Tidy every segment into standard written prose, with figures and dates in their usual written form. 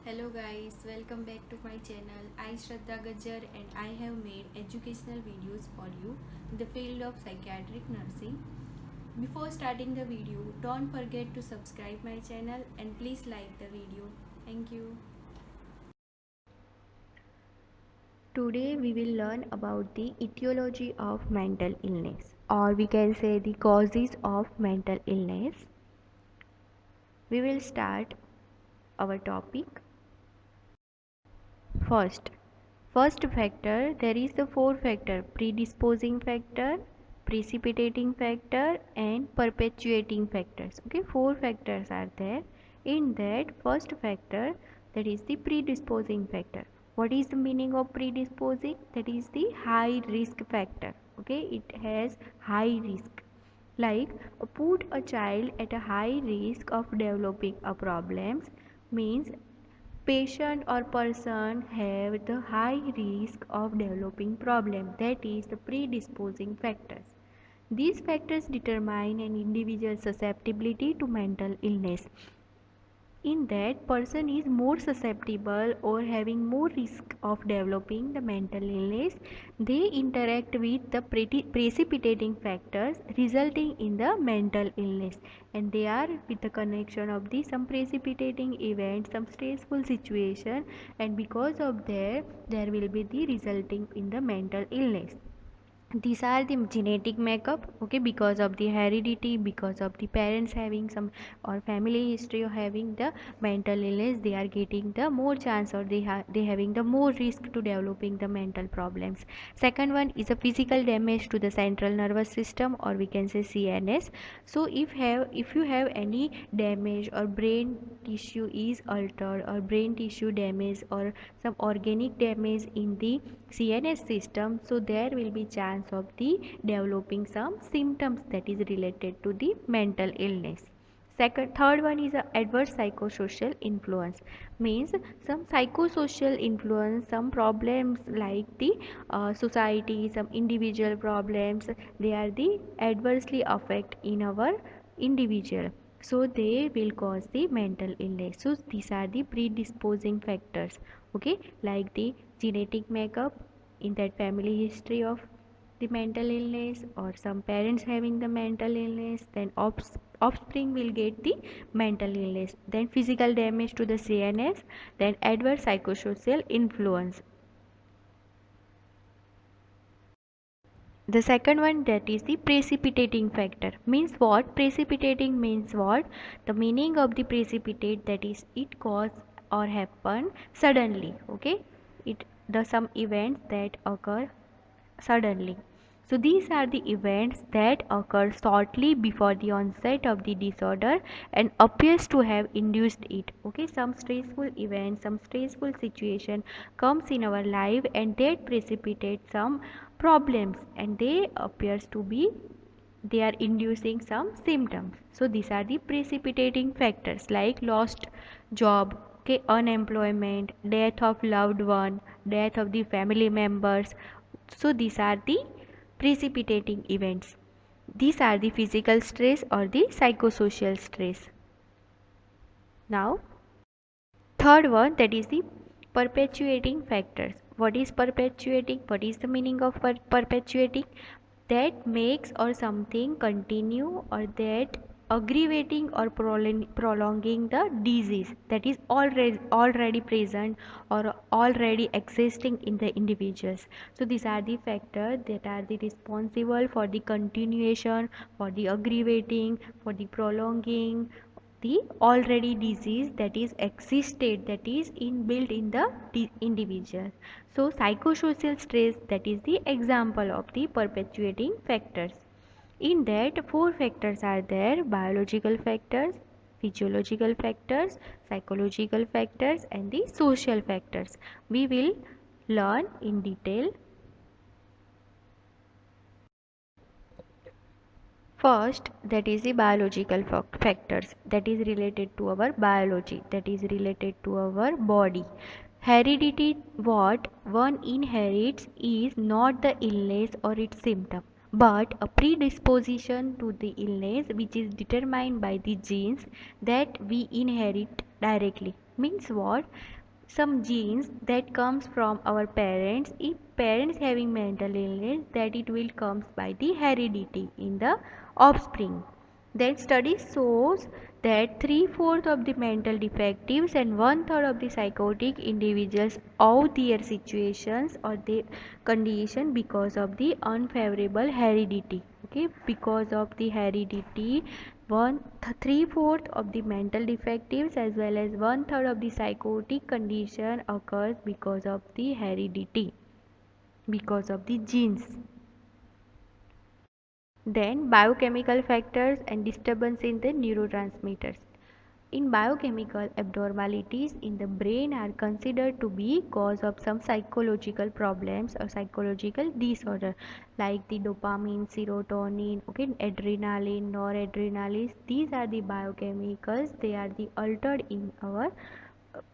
Hello guys, welcome back to my channel. I Shraddha Gajjar and I have made educational videos for you in the field of psychiatric nursing. Before starting the video, don't forget to subscribe my channel and please like the video. Thank you. Today we will learn about the etiology of mental illness, or we can say the causes of mental illness. We will start our topic. First factor, there is the four factor: predisposing factor, precipitating factor and perpetuating factors. Okay, four factors are there. In that first factor, that is the predisposing factor. What is the meaning of predisposing? That is the high risk factor. Okay, it has high risk. Like put a child at a high risk of developing a problems means patient or person have the high risk of developing problem, that is the predisposing factors. These factors determine an individual's susceptibility to mental illness. In that person is more susceptible or having more risk of developing the mental illness. They interact with the precipitating factors resulting in the mental illness, and they are with the connection of the some precipitating event, some stressful situation, and because of there will be the resulting in the mental illness. These are the genetic makeup, okay, because of the heredity, because of the parents having some or family history of having the mental illness, they are getting the more chance, or they having the more risk to developing the mental problems. Second one is a physical damage to the central nervous system, or we can say CNS. So if you have any damage or brain tissue is altered, or brain tissue damage or some organic damage in the CNS system, so there will be chance of the developing some symptoms that is related to the mental illness. Third one is a adverse psychosocial influence, means some psychosocial influence, some problems like the society, some individual problems, they are the adversely affect in our individual, so they will cause the mental illness. So these are the predisposing factors, okay, like the genetic makeup, in that family history of the mental illness, or some parents having the mental illness, then offspring will get the mental illness, then physical damage to the CNS, then adverse psychosocial influence. The second one, that is the precipitating factor. Means what? Precipitating means what? The meaning of the precipitate, that is it cause or happen suddenly, okay, it the some events that occur suddenly. So these are the events that occur shortly before the onset of the disorder and appears to have induced it. Okay, some stressful event, some stressful situation comes in our life and that precipitates some problems, and they appears to be, they are inducing some symptoms. So these are the precipitating factors like lost job, okay, unemployment, death of loved one, death of the family members. So these are the precipitating events. These are the physical stress or the psychosocial stress. Now third one, that is the perpetuating factors. What is perpetuating? What is the meaning of perpetuating? That makes or something continue, or that aggravating or prolonging the disease that is already present or already existing in the individuals. So these are the factors that are the responsible for the continuation, for the aggravating, for the prolonging the already disease that is existed, that is inbuilt in the individual. So psychosocial stress, that is the example of the perpetuating factors. In that four factors are there: biological factors, physiological factors, psychological factors and the social factors. We will learn in detail. First, that is the biological factors, that is related to our biology, that is related to our body. Heredity, what one inherits is not the illness or its symptom, but a predisposition to the illness which is determined by the genes that we inherit directly. Means what? Some genes that comes from our parents. If parents having mental illness, that it will comes by the heredity in the offspring. Then study shows that 3/4 of the mental defectives and 1/3 of the psychotic individuals owe their situations or their condition because of the unfavorable heredity. Okay, because of the heredity, 3/4 of the mental defectives as well as 1/3 of the psychotic condition occurs because of the heredity, because of the genes. Then biochemical factors and disturbance in the neurotransmitters. In biochemical abnormalities in the brain are considered to be cause of some psychological problems or psychological disorder, like the dopamine, serotonin, okay, adrenaline, noradrenaline. These are the biochemicals. They are the altered in our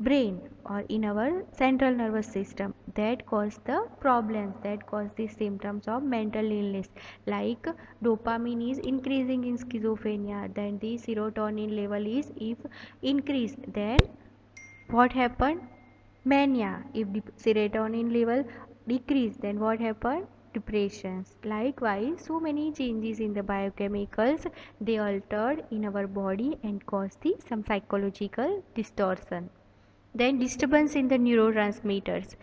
brain or in our central nervous system that cause the problems, that cause the symptoms of mental illness. Like dopamine is increasing in schizophrenia, then the serotonin level is if increased, then what happened? Mania. If the serotonin level decrease, then what happened? Depressions. Likewise, so many changes in the biochemicals, they altered in our body and cause the some psychological distortion. Then disturbance in the neurotransmitters.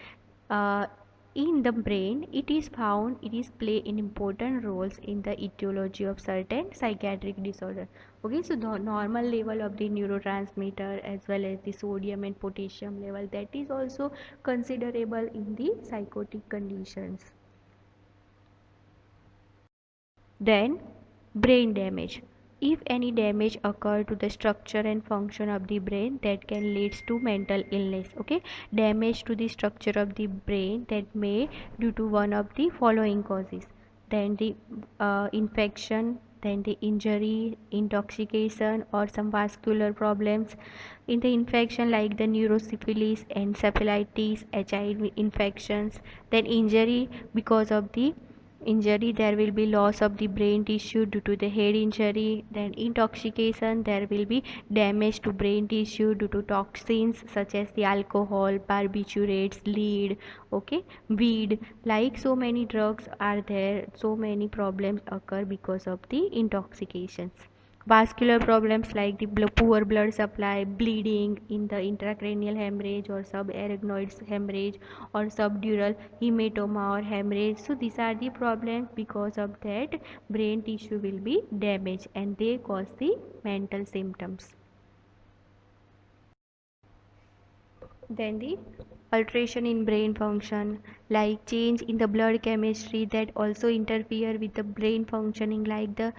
Uh, in the brain, it is found it is play an important roles in the etiology of certain psychiatric disorder. Okay, so the normal level of the neurotransmitter as well as the sodium and potassium level, that is also considerable in the psychotic conditions. Then brain damage. If any damage occur to the structure and function of the brain, that can lead to mental illness. Okay, damage to the structure of the brain that may due to one of the following causes. Then the infection, then the injury, intoxication, or some vascular problems. In the infection like the neurosyphilis, encephalitis, HIV infections. Then injury, because of the injury there will be loss of the brain tissue due to the head injury. Then intoxication, there will be damage to brain tissue due to toxins such as the alcohol, barbiturates, lead, okay, weed. Like so many drugs are there, so many problems occur because of the intoxications. Vascular problems like the poor blood supply, bleeding in the intracranial hemorrhage or subarachnoid hemorrhage or subdural hematoma or hemorrhage. So these are the problems, because of that brain tissue will be damaged and they cause the mental symptoms. Then the alteration in brain function, like change in the blood chemistry that also interfere with the brain functioning, like the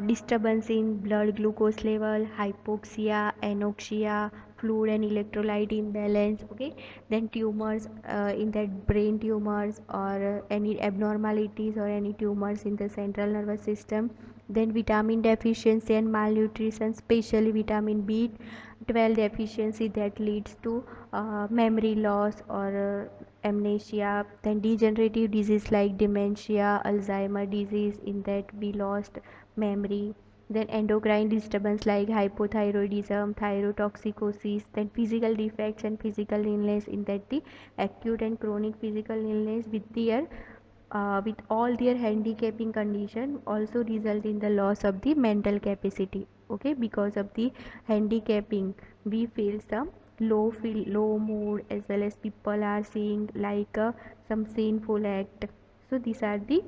disturbance in blood glucose level, hypoxia, anoxia, fluid and electrolyte imbalance. Okay, then tumors in that brain tumors or any abnormalities or any tumors in the central nervous system. Then vitamin deficiency and malnutrition, especially vitamin B12 deficiency, that leads to memory loss or amnesia. Then degenerative disease like dementia, Alzheimer disease, in that we lost memory. Then endocrine disturbance like hypothyroidism, thyrotoxicosis. Then physical defects and physical illness, in that the acute and chronic physical illness with all their handicapping condition also result in the loss of the mental capacity. Okay, because of the handicapping we feel some low mood, as well as people are seeing like some sinful act. So these are the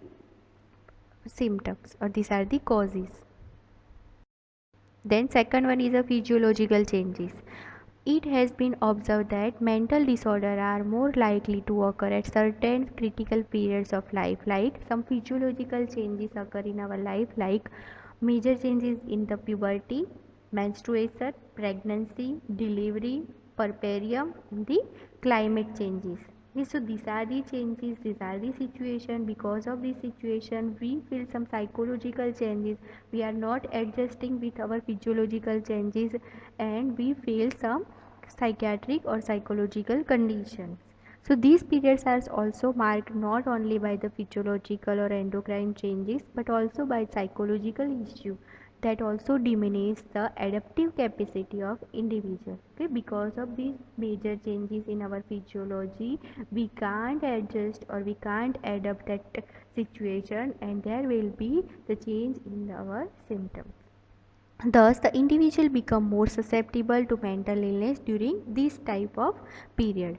symptoms or these are the causes. Then second one is a physiological changes. It has been observed that mental disorders are more likely to occur at certain critical periods of life, like some physiological changes occur in our life, like major changes in the puberty, menstruation, pregnancy, delivery, puerperium, the climate changes. Okay, so these are the changes, these are the situation. Because of this situation, we feel some psychological changes. We are not adjusting with our physiological changes, and we feel some psychiatric or psychological conditions. So these periods are also marked not only by the physiological or endocrine changes, but also by psychological issue. that also diminishes the adaptive capacity of individual. Okay, because of these major changes in our physiology, we can't adjust or we can't adapt that situation, and there will be the change in our symptoms. Thus, the individual become more susceptible to mental illness during this type of period.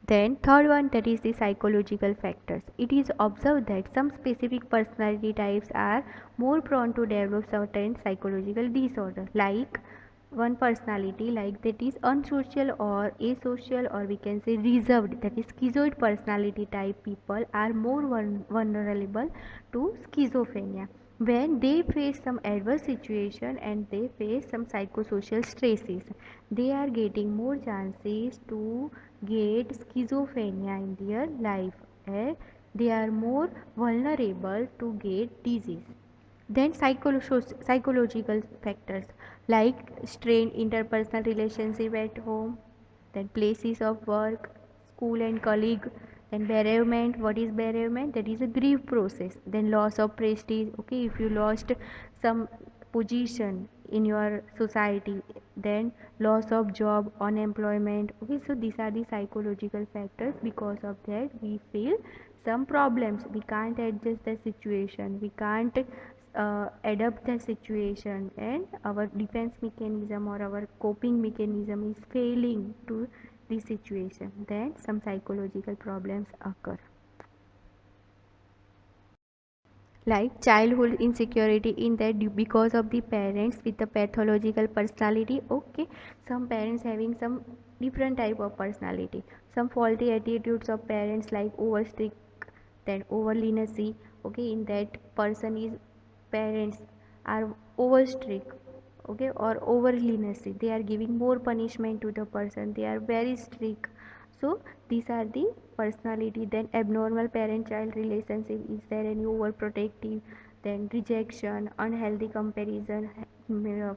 Then third one, that is the psychological factors. It is observed that some specific personality types are more prone to develop certain psychological disorders, like one personality like that is unsocial or asocial, or we can say reserved, that is schizoid personality type people are more vulnerable to schizophrenia when they face some adverse situation and they face some psychosocial stresses. They are getting more chances to get schizophrenia in their life, and they are more vulnerable to get disease. Then psychological factors like strained interpersonal relationship at home, then places of work, school and colleague, then bereavement. What is bereavement? That is a grief process. Then loss of prestige. Okay, if you lost some position in your society, then loss of job, unemployment. Okay, so these are the psychological factors. Because of that we feel some problems, we can't adjust the situation, we can't adapt the situation, and our defense mechanism or our coping mechanism is failing to the situation, then some psychological problems occur, like childhood insecurity, in that because of the parents with the pathological personality. Okay, some parents having some different type of personality, some faulty attitudes of parents like over strict, then over leniency. Okay, in that person is parents are over strict, okay, or over leniency, they are giving more punishment to the person, they are very strict. So these are the personality. Then abnormal parent child relationship, is there any overprotective, then rejection, unhealthy comparison.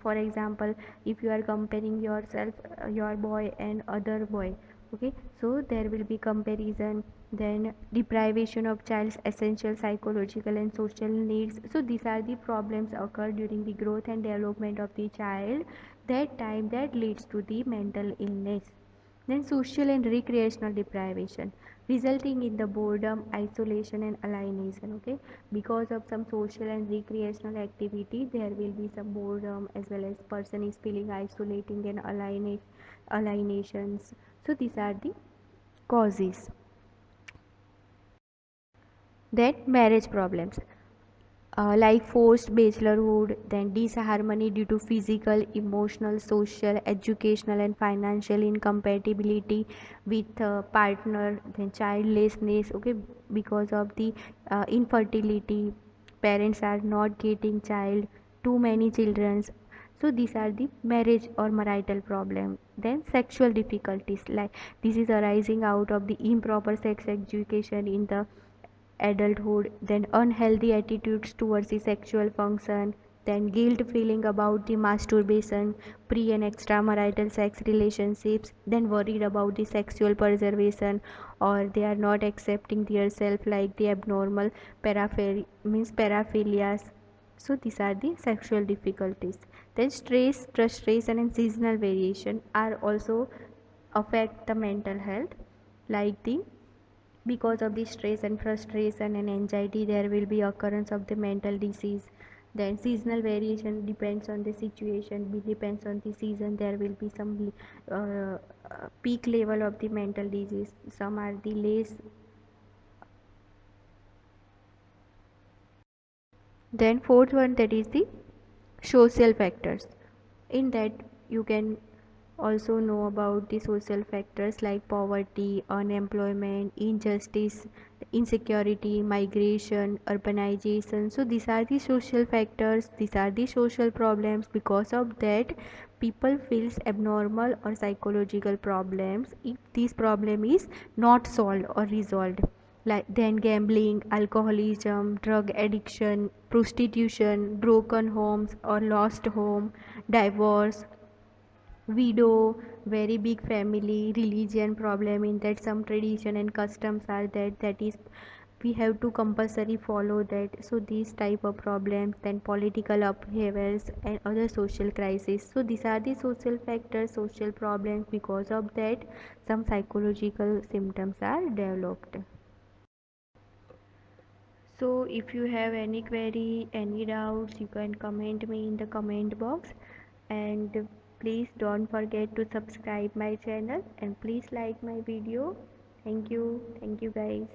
For example, if you are comparing yourself, your boy and other boy, okay, so there will be comparison. Then deprivation of child's essential psychological and social needs. So these are the problems occur during the growth and development of the child, that time that leads to the mental illness. Then social and recreational deprivation, resulting in the boredom, isolation and alienation. Okay, because of some social and recreational activity, there will be some boredom, as well as person is feeling isolating and alienations. So these are the causes. Then marriage problems, like forced bachelorhood, then disharmony due to physical, emotional, social, educational, and financial incompatibility with partner, then childlessness. Okay, because of the infertility, parents are not getting child, too many children. So these are the marriage or marital problem. Then sexual difficulties, like this is arising out of the improper sex education in the adulthood, then unhealthy attitudes towards the sexual function, then guilt feeling about the masturbation, pre and extramarital sex relationships, then worried about the sexual preservation, or they are not accepting themselves, like the abnormal paraphilias. So these are the sexual difficulties. Then stress, frustration and seasonal variation are also affect the mental health, like the because of the stress and frustration and anxiety, there will be occurrence of the mental disease. Then seasonal variation depends on the situation, depends on the season, there will be some peak level of the mental disease, some are the less. Then fourth one, that is the social factors. In that you can also know about the social factors like poverty, unemployment, injustice, insecurity, migration, urbanization. So these are the social factors, these are the social problems. Because of that people feels abnormal or psychological problems if this problem is not solved or resolved, like then gambling, alcoholism, drug addiction, prostitution, broken homes or lost home, divorce, widow, very big family, religion problem, in that some tradition and customs are that is we have to compulsory follow that. So these type of problems, then political upheavals and other social crises, so these are the social factors, social problems. Because of that some psychological symptoms are developed. So if you have any query, any doubts, you can comment me in the comment box, and please don't forget to subscribe my channel, and please like my video. Thank you guys.